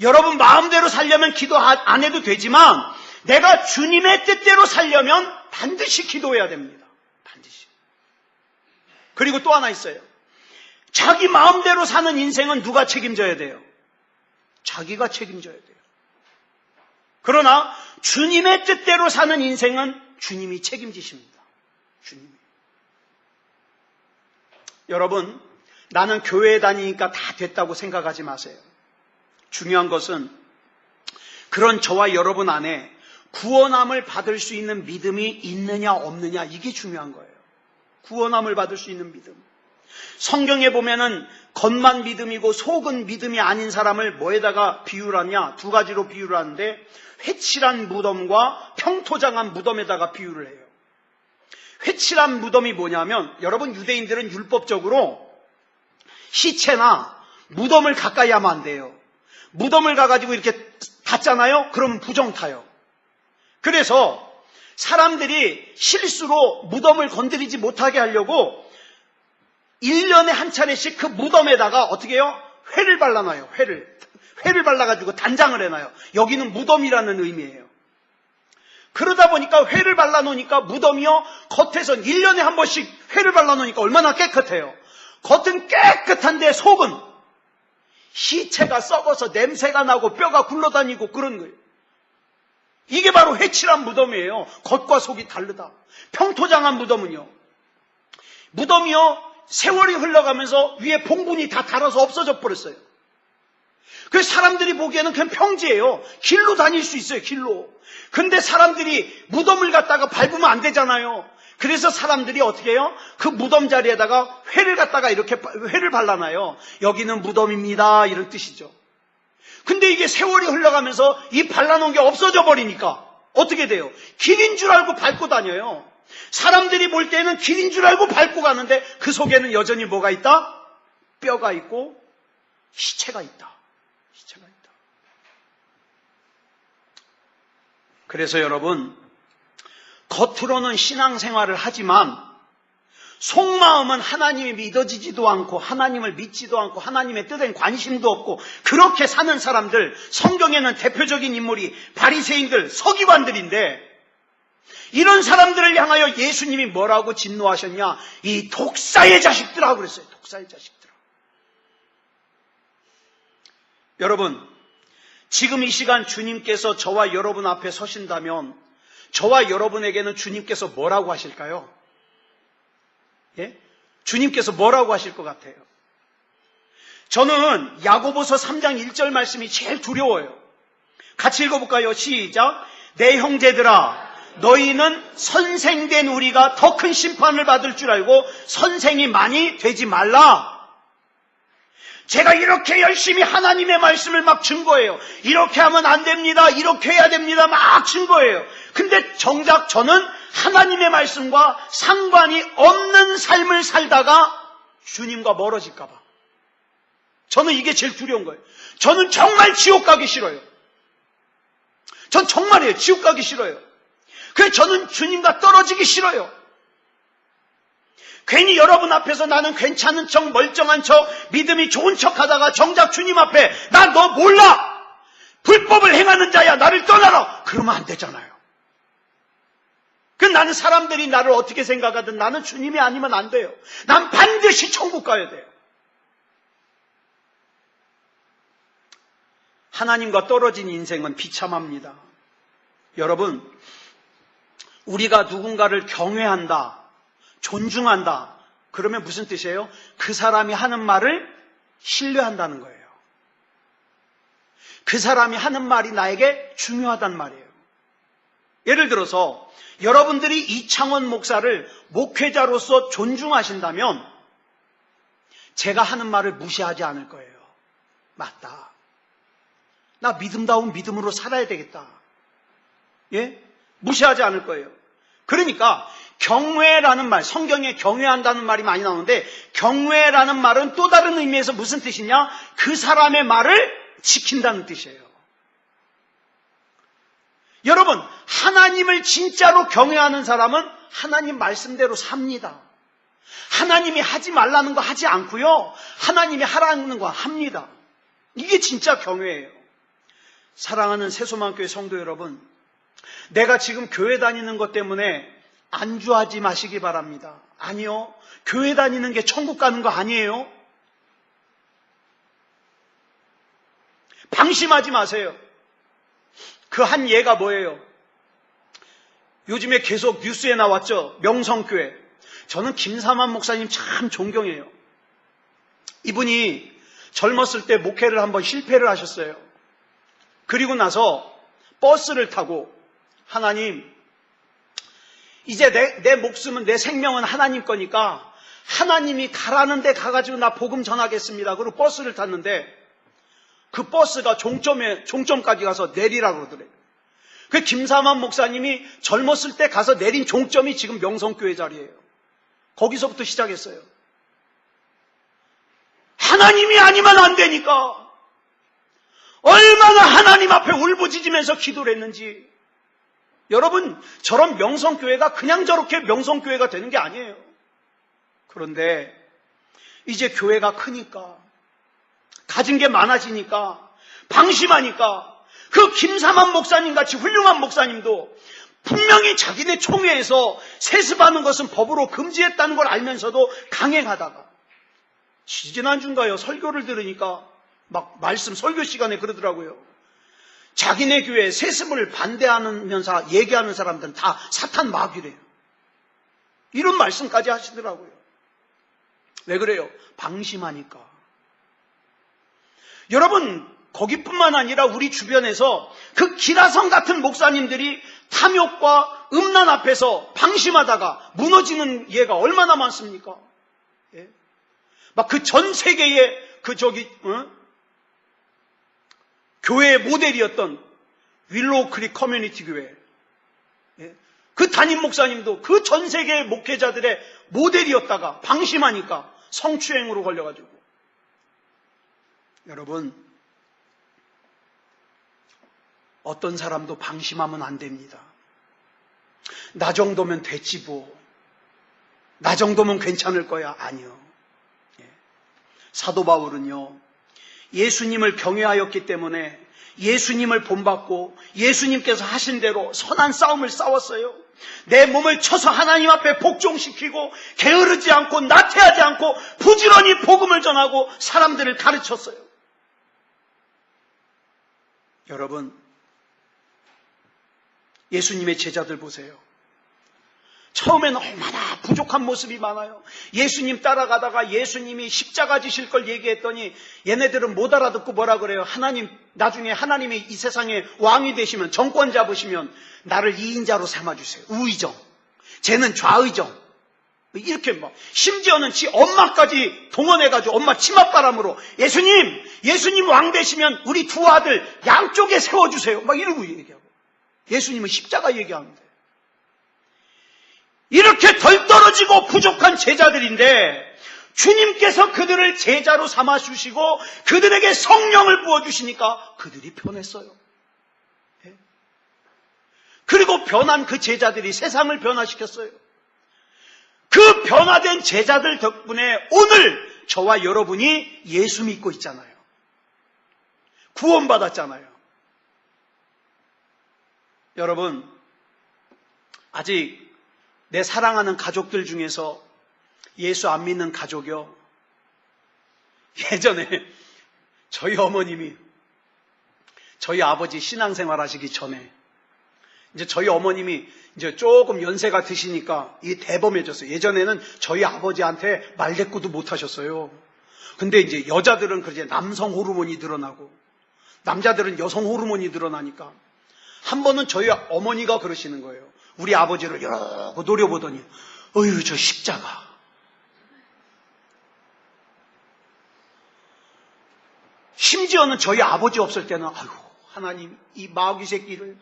여러분 마음대로 살려면 기도 안 해도 되지만 내가 주님의 뜻대로 살려면 반드시 기도해야 됩니다. 반드시. 그리고 또 하나 있어요. 자기 마음대로 사는 인생은 누가 책임져야 돼요? 자기가 책임져야 돼요. 그러나 주님의 뜻대로 사는 인생은 주님이 책임지십니다. 주님이. 여러분, 나는 교회에 다니니까 다 됐다고 생각하지 마세요. 중요한 것은 그런 저와 여러분 안에 구원함을 받을 수 있는 믿음이 있느냐 없느냐, 이게 중요한 거예요. 구원함을 받을 수 있는 믿음. 성경에 보면은 겉만 믿음이고 속은 믿음이 아닌 사람을 뭐에다가 비유를 하냐? 두 가지로 비유를 하는데 회칠한 무덤과 평토장한 무덤에다가 비유를 해요. 회칠한 무덤이 뭐냐면, 여러분 유대인들은 율법적으로 시체나 무덤을 가까이 하면 안 돼요. 무덤을 가가지고 이렇게 닿잖아요? 그러면 부정 타요. 그래서 사람들이 실수로 무덤을 건드리지 못하게 하려고 1년에 한 차례씩 그 무덤에다가 어떻게 해요? 회를 발라놔요. 회를 발라가지고 단장을 해놔요. 여기는 무덤이라는 의미예요. 그러다 보니까 회를 발라놓으니까 무덤이요, 겉에선 1년에 한 번씩 회를 발라놓으니까 얼마나 깨끗해요. 겉은 깨끗한데 속은 시체가 썩어서 냄새가 나고 뼈가 굴러다니고 그런 거예요. 이게 바로 회칠한 무덤이에요. 겉과 속이 다르다. 평토장한 무덤은요, 무덤이요 세월이 흘러가면서 위에 봉분이 다 닳아서 없어져 버렸어요. 그래서 사람들이 보기에는 그냥 평지예요. 길로 다닐 수 있어요. 길로. 근데 사람들이 무덤을 갖다가 밟으면 안 되잖아요. 그래서 사람들이 어떻게 해요? 그 무덤 자리에다가 회를 갖다가 이렇게 회를 발라놔요. 여기는 무덤입니다, 이런 뜻이죠. 근데 이게 세월이 흘러가면서 이 발라놓은 게 없어져 버리니까 어떻게 돼요? 길인 줄 알고 밟고 다녀요. 사람들이 볼 때는 길인 줄 알고 밟고 가는데 그 속에는 여전히 뭐가 있다? 뼈가 있고 시체가 있다. 시체가 있다. 그래서 여러분, 겉으로는 신앙생활을 하지만 속마음은 하나님이 믿어지지도 않고 하나님을 믿지도 않고 하나님의 뜻엔 관심도 없고 그렇게 사는 사람들, 성경에는 대표적인 인물이 바리새인들, 서기관들인데, 이런 사람들을 향하여 예수님이 뭐라고 진노하셨냐? 이 독사의 자식들아 그랬어요. 독사의 자식들아. 여러분, 지금 이 시간 주님께서 저와 여러분 앞에 서신다면 저와 여러분에게는 주님께서 뭐라고 하실까요? 예? 주님께서 뭐라고 하실 것 같아요? 저는 야고보서 3장 1절 말씀이 제일 두려워요. 같이 읽어볼까요? 시작. 내 형제들아, 너희는 선생된 우리가 더 큰 심판을 받을 줄 알고 선생이 많이 되지 말라. 제가 이렇게 열심히 하나님의 말씀을 막 증거해요. 이렇게 하면 안 됩니다, 이렇게 해야 됩니다, 막 증거해요. 근데 정작 저는 하나님의 말씀과 상관이 없는 삶을 살다가 주님과 멀어질까 봐. 저는 이게 제일 두려운 거예요. 저는 정말 지옥 가기 싫어요. 전 정말이에요. 지옥 가기 싫어요. 그래서 저는 주님과 떨어지기 싫어요. 괜히 여러분 앞에서 나는 괜찮은 척, 멀쩡한 척, 믿음이 좋은 척 하다가 정작 주님 앞에 나 너 몰라! 불법을 행하는 자야, 나를 떠나라! 그러면 안 되잖아요. 나는 사람들이 나를 어떻게 생각하든 나는 주님이 아니면 안 돼요. 난 반드시 천국 가야 돼요. 하나님과 떨어진 인생은 비참합니다. 여러분, 우리가 누군가를 경외한다, 존중한다, 그러면 무슨 뜻이에요? 그 사람이 하는 말을 신뢰한다는 거예요. 그 사람이 하는 말이 나에게 중요하단 말이에요. 예를 들어서 여러분들이 이창원 목사를 목회자로서 존중하신다면 제가 하는 말을 무시하지 않을 거예요. 맞다. 나 믿음다운 믿음으로 살아야 되겠다. 예? 무시하지 않을 거예요. 그러니까 경외라는 말, 성경에 경외한다는 말이 많이 나오는데 경외라는 말은 또 다른 의미에서 무슨 뜻이냐? 그 사람의 말을 지킨다는 뜻이에요. 여러분, 하나님을 진짜로 경외하는 사람은 하나님 말씀대로 삽니다. 하나님이 하지 말라는 거 하지 않고요. 하나님이 하라는 거 합니다. 이게 진짜 경외예요. 사랑하는 새소망교회 성도 여러분, 내가 지금 교회 다니는 것 때문에 안주하지 마시기 바랍니다. 아니요. 교회 다니는 게 천국 가는 거 아니에요. 방심하지 마세요. 그 한 예가 뭐예요? 요즘에 계속 뉴스에 나왔죠. 명성교회. 저는 김삼환 목사님 참 존경해요. 이분이 젊었을 때 목회를 한번 실패를 하셨어요. 그리고 나서 버스를 타고 하나님, 이제 내 목숨은, 내 생명은 하나님 거니까 하나님이 가라는 데 가가지고 나 복음 전하겠습니다. 그리고 버스를 탔는데 그 버스가 종점까지 가서 내리라고 그러더래요. 그 김삼환 목사님이 젊었을 때 가서 내린 종점이 지금 명성교회 자리예요. 거기서부터 시작했어요. 하나님이 아니면 안 되니까 얼마나 하나님 앞에 울부짖으면서 기도를 했는지. 여러분, 저런 명성교회가 그냥 저렇게 명성교회가 되는 게 아니에요. 그런데 이제 교회가 크니까, 가진 게 많아지니까, 방심하니까 그 김삼환 목사님 같이 훌륭한 목사님도 분명히 자기네 총회에서 세습하는 것은 법으로 금지했다는 걸 알면서도 강행하다가, 지지난주인가요? 설교를 들으니까 막 말씀 설교 시간에 그러더라고요. 자기네 교회 세습을 반대하면서 얘기하는 사람들은 다 사탄 마귀래요. 이런 말씀까지 하시더라고요. 왜 그래요? 방심하니까. 여러분, 거기뿐만 아니라 우리 주변에서 그 기라성 같은 목사님들이 탐욕과 음란 앞에서 방심하다가 무너지는 예가 얼마나 많습니까? 예? 막 그 전 세계의 교회의 모델이었던 윌로우 크릭 커뮤니티 교회, 예? 그 담임 목사님도 그 전 세계의 목회자들의 모델이었다가 방심하니까 성추행으로 걸려가지고. 여러분, 어떤 사람도 방심하면 안 됩니다. 나 정도면 됐지 뭐. 나 정도면 괜찮을 거야. 아니요. 예. 사도 바울은요, 예수님을 경외하였기 때문에 예수님을 본받고 예수님께서 하신 대로 선한 싸움을 싸웠어요. 내 몸을 쳐서 하나님 앞에 복종시키고 게으르지 않고 나태하지 않고 부지런히 복음을 전하고 사람들을 가르쳤어요. 여러분, 예수님의 제자들 보세요. 처음에는 얼마나 부족한 모습이 많아요. 예수님 따라가다가 예수님이 십자가 지실 걸 얘기했더니 얘네들은 못 알아듣고 뭐라 그래요? 하나님, 나중에 하나님이 이 세상에 왕이 되시면, 정권 잡으시면 나를 2인자로 삼아주세요. 우의정. 쟤는 좌의정. 이렇게 막, 심지어는 지 엄마까지 동원해가지고 엄마 치맛바람으로 예수님 왕 되시면 우리 두 아들 양쪽에 세워주세요. 막 이러고 얘기하고. 예수님은 십자가 얘기하는데. 이렇게 덜 떨어지고 부족한 제자들인데 주님께서 그들을 제자로 삼아주시고 그들에게 성령을 부어주시니까 그들이 변했어요. 그리고 변한 그 제자들이 세상을 변화시켰어요. 그 변화된 제자들 덕분에 오늘 저와 여러분이 예수 믿고 있잖아요. 구원받았잖아요. 여러분, 아직 내 사랑하는 가족들 중에서 예수 안 믿는 가족이요. 예전에 저희 어머님이 저희 아버지 신앙생활 하시기 전에 이제 저희 어머님이 이제 조금 연세가 드시니까 이게 대범해졌어요. 예전에는 저희 아버지한테 말대꾸도 못 하셨어요. 근데 이제 여자들은 그러지 남성 호르몬이 늘어나고 남자들은 여성 호르몬이 늘어나니까 한 번은 저희 어머니가 그러시는 거예요. 우리 아버지를 여러 노려보더니 어휴 저 십자가. 심지어는 저희 아버지 없을 때는 아이고 하나님 이 마귀 새끼를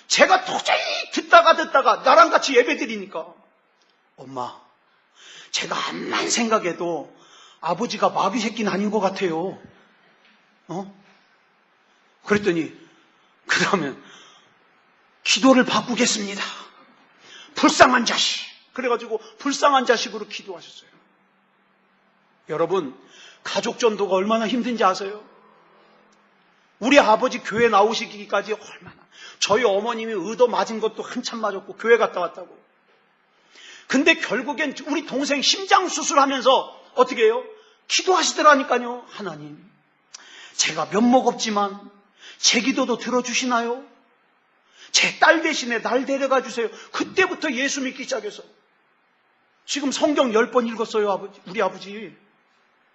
제가 도저히 듣다가 나랑 같이 예배드리니까 엄마 제가 암만 생각해도 아버지가 마귀 새끼는 아닌 것 같아요. 그랬더니 그러면 기도를 바꾸겠습니다. 불쌍한 자식. 그래가지고 불쌍한 자식으로 기도하셨어요. 여러분 가족 전도가 얼마나 힘든지 아세요? 우리 아버지 교회 나오시기까지 얼마나 저희 어머님이 의도 맞은 것도 한참 맞았고 교회 갔다 왔다고. 근데 결국엔 우리 동생 심장 수술하면서 어떻게 해요? 기도하시더라니까요. 하나님 제가 면목 없지만 제 기도도 들어주시나요? 제 딸 대신에 날 데려가 주세요. 그때부터 예수 믿기 시작해서 지금 성경 10번 읽었어요. 우리 아버지.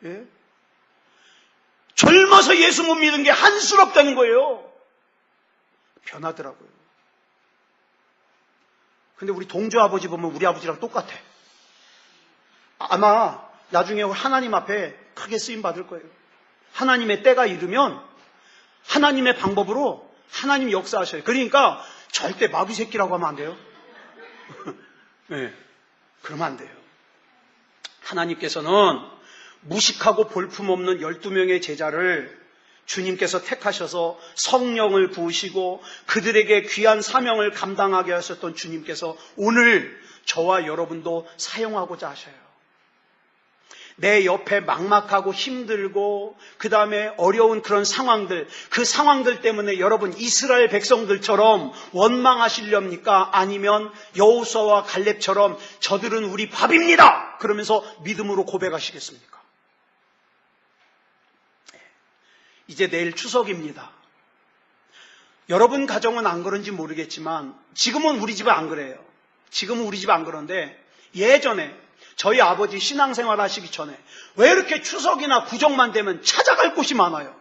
예? 젊어서 예수 못 믿은 게 한스럽다는 거예요. 변하더라고요. 근데 우리 동주 아버지 보면 우리 아버지랑 똑같아. 아마 나중에 하나님 앞에 크게 쓰임 받을 거예요. 하나님의 때가 이르면 하나님의 방법으로 하나님 역사하셔요. 그러니까 절대 마귀 새끼라고 하면 안 돼요. 네, 그러면 안 돼요. 하나님께서는 무식하고 볼품없는 12명의 제자를 주님께서 택하셔서 성령을 부으시고 그들에게 귀한 사명을 감당하게 하셨던 주님께서 오늘 저와 여러분도 사용하고자 하셔요. 내 옆에 막막하고 힘들고 그 다음에 어려운 그런 상황들, 그 상황들 때문에 여러분 이스라엘 백성들처럼 원망하시렵니까? 아니면 여호수아와 갈렙처럼 저들은 우리 밥입니다 그러면서 믿음으로 고백하시겠습니까? 이제 내일 추석입니다. 여러분 가정은 안 그런지 모르겠지만 지금은 우리 집은 안 그래요. 지금은 우리 집 안 그런데 예전에 저희 아버지 신앙생활 하시기 전에 왜 이렇게 추석이나 구정만 되면 찾아갈 곳이 많아요.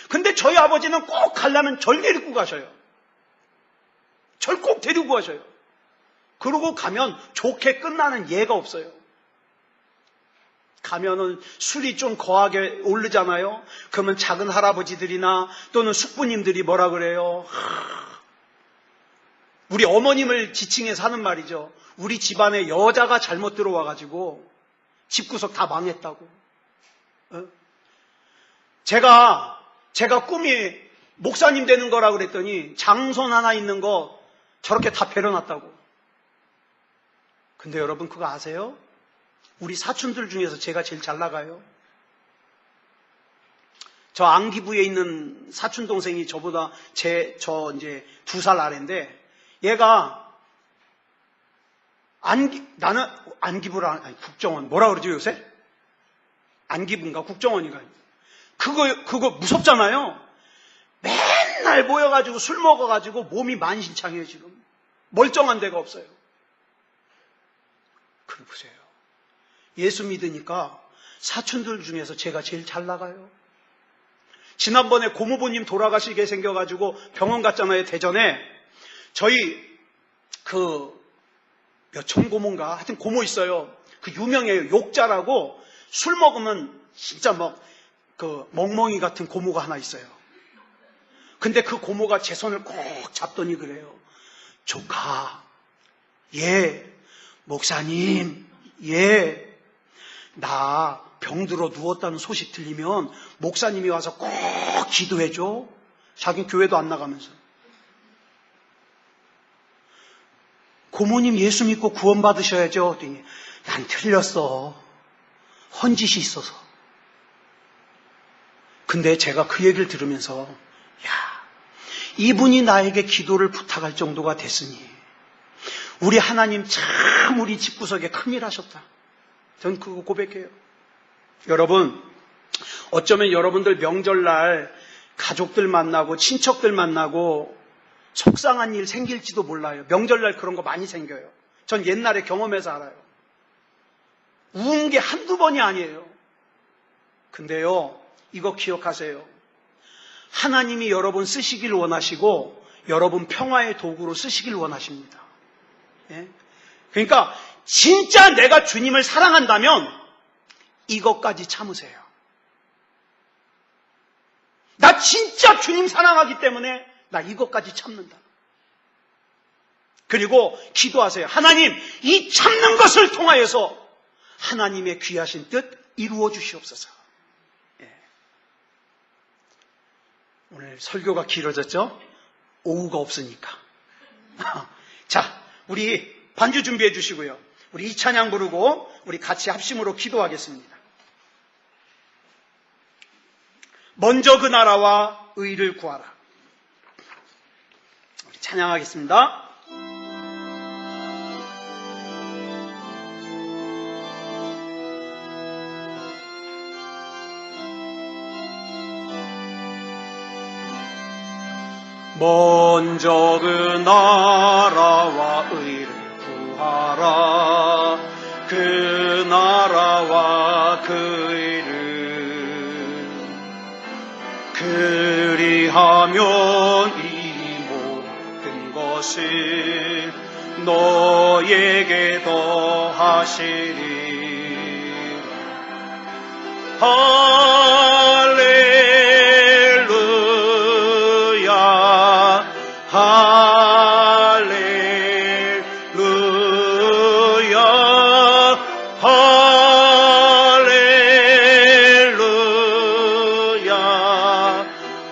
근데 저희 아버지는 꼭 가려면 절 데리고 가셔요. 절 꼭 데리고 가셔요. 그러고 가면 좋게 끝나는 예가 없어요. 가면은 술이 좀 거하게 오르잖아요. 그러면 작은 할아버지들이나 또는 숙부님들이 뭐라 그래요? 우리 어머님을 지칭해서 하는 말이죠. 우리 집안에 여자가 잘못 들어와가지고 집구석 다 망했다고. 제가 꿈이 목사님 되는 거라 그랬더니 장손 하나 있는 거 저렇게 다 배려놨다고. 근데 여러분 그거 아세요? 우리 사촌들 중에서 제가 제일 잘 나가요. 저 안기부에 있는 사촌 동생이 저보다 저 이제 2살 아래인데 얘가 나는 안기부라 국정원 뭐라 그러죠 요새? 안기부인가 국정원인가? 그거 무섭잖아요. 맨날 모여가지고 술 먹어가지고 몸이 만신창이에요 지금. 멀쩡한 데가 없어요. 그래 보세요. 예수 믿으니까 사촌들 중에서 제가 제일 잘 나가요. 지난번에 고모부님 돌아가시게 생겨가지고 병원 갔잖아요, 대전에. 저희 몇 천 고모인가? 하여튼 고모 있어요. 그 유명해요. 욕자라고 술 먹으면 진짜 멍멍이 같은 고모가 하나 있어요. 근데 그 고모가 제 손을 꼭 잡더니 그래요. 조카, 예, 목사님, 예. 나 병들어 누웠다는 소식 들리면 목사님이 와서 꼭 기도해줘. 자기 교회도 안 나가면서. 고모님 예수 믿고 구원 받으셔야죠. 그랬더니 난 틀렸어. 헌짓이 있어서. 근데 제가 그 얘기를 들으면서 야, 이분이 나에게 기도를 부탁할 정도가 됐으니 우리 하나님 참 우리 집구석에 큰일 하셨다. 전 그거 고백해요. 여러분, 어쩌면 여러분들 명절날 가족들 만나고 친척들 만나고 속상한 일 생길지도 몰라요. 명절날 그런 거 많이 생겨요. 전 옛날에 경험해서 알아요. 우은 게 한두 번이 아니에요. 근데요, 이거 기억하세요. 하나님이 여러분 쓰시길 원하시고 여러분 평화의 도구로 쓰시길 원하십니다. 예? 그러니까 진짜 내가 주님을 사랑한다면 이것까지 참으세요. 나 진짜 주님 사랑하기 때문에 나 이것까지 참는다. 그리고 기도하세요. 하나님, 이 참는 것을 통하여서 하나님의 귀하신 뜻 이루어 주시옵소서. 예. 오늘 설교가 길어졌죠? 오후가 없으니까. 자, 우리 반주 준비해 주시고요. 우리 이 찬양 부르고 우리 같이 합심으로 기도하겠습니다. 먼저 그 나라와 의를 구하라. 우리 찬양하겠습니다. 먼저 그 나라와 의를 구하라. 그 나라와 그 의를 그리하면 이 모든 것을 너에게 더하시리라. 할렐루야 할렐루야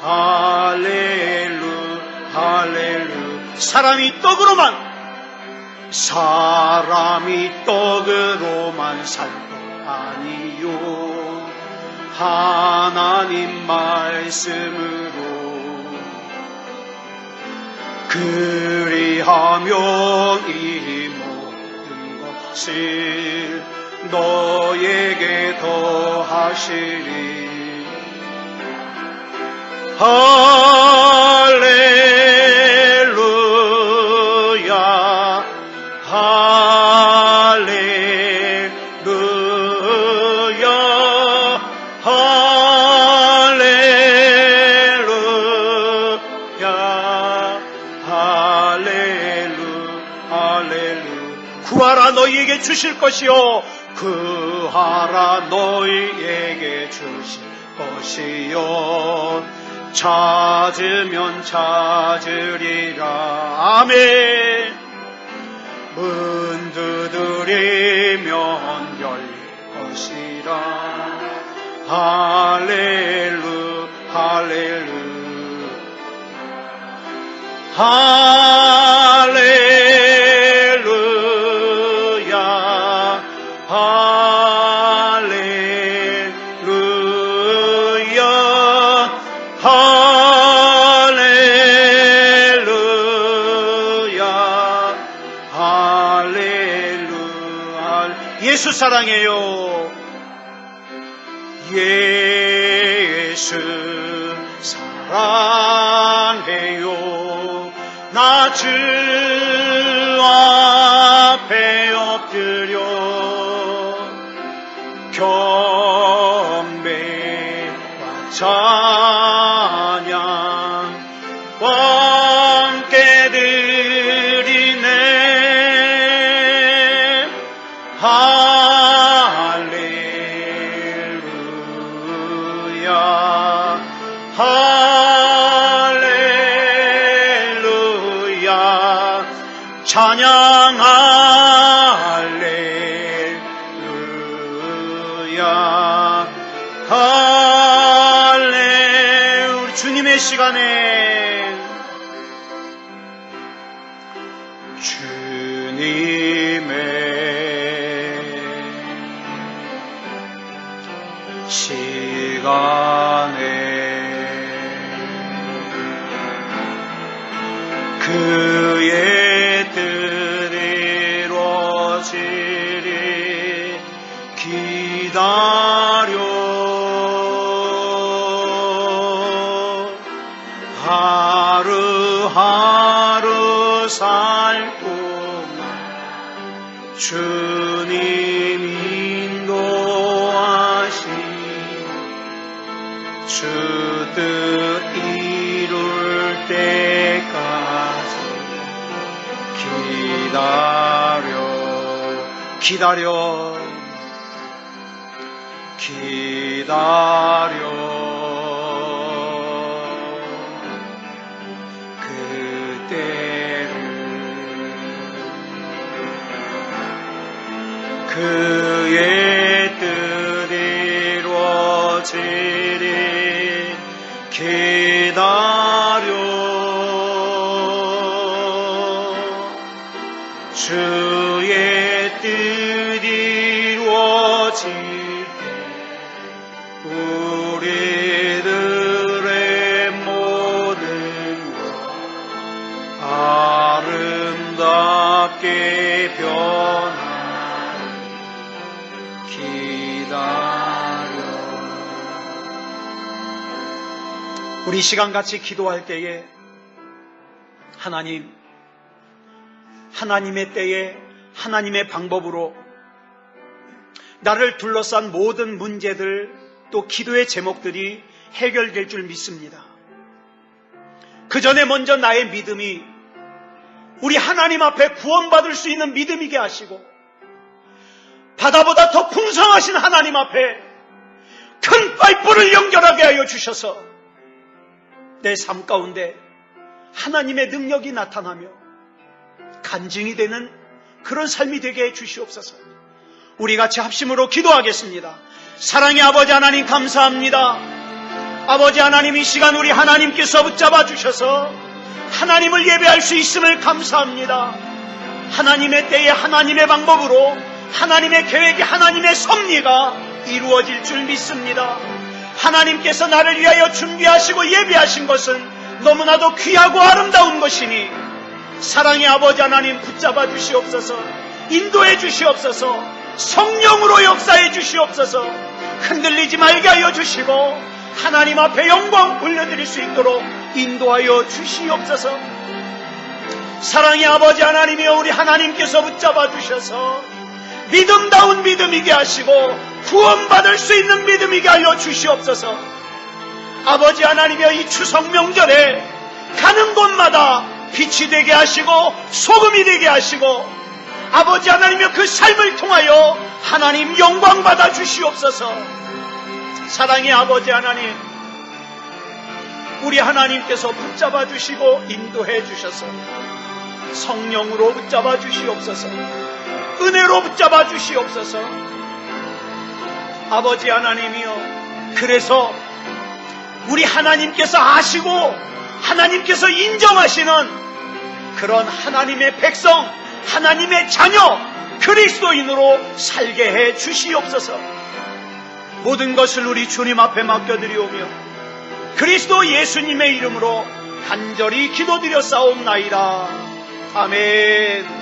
할렐루야 할렐루야. 사람이 떡으로만 살 것 아니요 하나님 말씀으로 그리하면 이 모든 것을 너에게 더하시리. 할렐루야 할렐루야 할렐루야 할렐루야. 구하라 너희에게 주실 것이요 구하라 너희에게 주실 것이요 찾으면 찾으리라. 아멘. 문 두드리면 열릴 것이라. 할렐루 할렐루 할렐루야 할렐루야 할렐루야 할렐루야. 예수 사랑해요. 예수 사랑해요. 나 주 앞에 엎드려 경배와 찬양과 함께 드리네. 할렐루야 할렐루야 찬양 할렐루야 할렐루야. 우리 주님의 시간에 주님의 시간에 그의 뜻 이루어지리 기다려 하루하루 살 동안 주님 인도하시 주 뜻 이룰 때까지 기다려 그때를 그의 뜻 이루어지리 기다려 주의 뜻 이루어질 때 우리들의 모든 것 아름답게 변하리 기다려. 우리 시간같이 기도할 때에 하나님의 때에 하나님의 방법으로 나를 둘러싼 모든 문제들 또 기도의 제목들이 해결될 줄 믿습니다. 그 전에 먼저 나의 믿음이 우리 하나님 앞에 구원받을 수 있는 믿음이게 하시고 바다보다 더 풍성하신 하나님 앞에 큰 파이프를 연결하게 하여 주셔서 내 삶 가운데 하나님의 능력이 나타나며 간증이 되는 그런 삶이 되게 해 주시옵소서. 우리 같이 합심으로 기도하겠습니다. 사랑의 아버지 하나님 감사합니다. 아버지 하나님 이 시간 우리 하나님께서 붙잡아 주셔서 하나님을 예배할 수 있음을 감사합니다. 하나님의 때에 하나님의 방법으로 하나님의 계획이 하나님의 섭리가 이루어질 줄 믿습니다. 하나님께서 나를 위하여 준비하시고 예비하신 것은 너무나도 귀하고 아름다운 것이니 사랑의 아버지 하나님 붙잡아 주시옵소서. 인도해 주시옵소서. 성령으로 역사해 주시옵소서. 흔들리지 말게 하여 주시고 하나님 앞에 영광 올려드릴 수 있도록 인도하여 주시옵소서. 사랑의 아버지 하나님이여 우리 하나님께서 붙잡아 주셔서 믿음다운 믿음이게 하시고 구원받을 수 있는 믿음이게 하여 주시옵소서. 아버지 하나님이여 이 추석 명절에 가는 곳마다 빛이 되게 하시고 소금이 되게 하시고 아버지 하나님이여 그 삶을 통하여 하나님 영광 받아 주시옵소서. 사랑의 아버지 하나님 우리 하나님께서 붙잡아 주시고 인도해 주셔서 성령으로 붙잡아 주시옵소서. 은혜로 붙잡아 주시옵소서. 아버지 하나님이여 그래서 우리 하나님께서 아시고 하나님께서 인정하시는 그런 하나님의 백성 하나님의 자녀 그리스도인으로 살게 해 주시옵소서. 모든 것을 우리 주님 앞에 맡겨드리오며 그리스도 예수님의 이름으로 간절히 기도드려 싸움나이다. 아멘.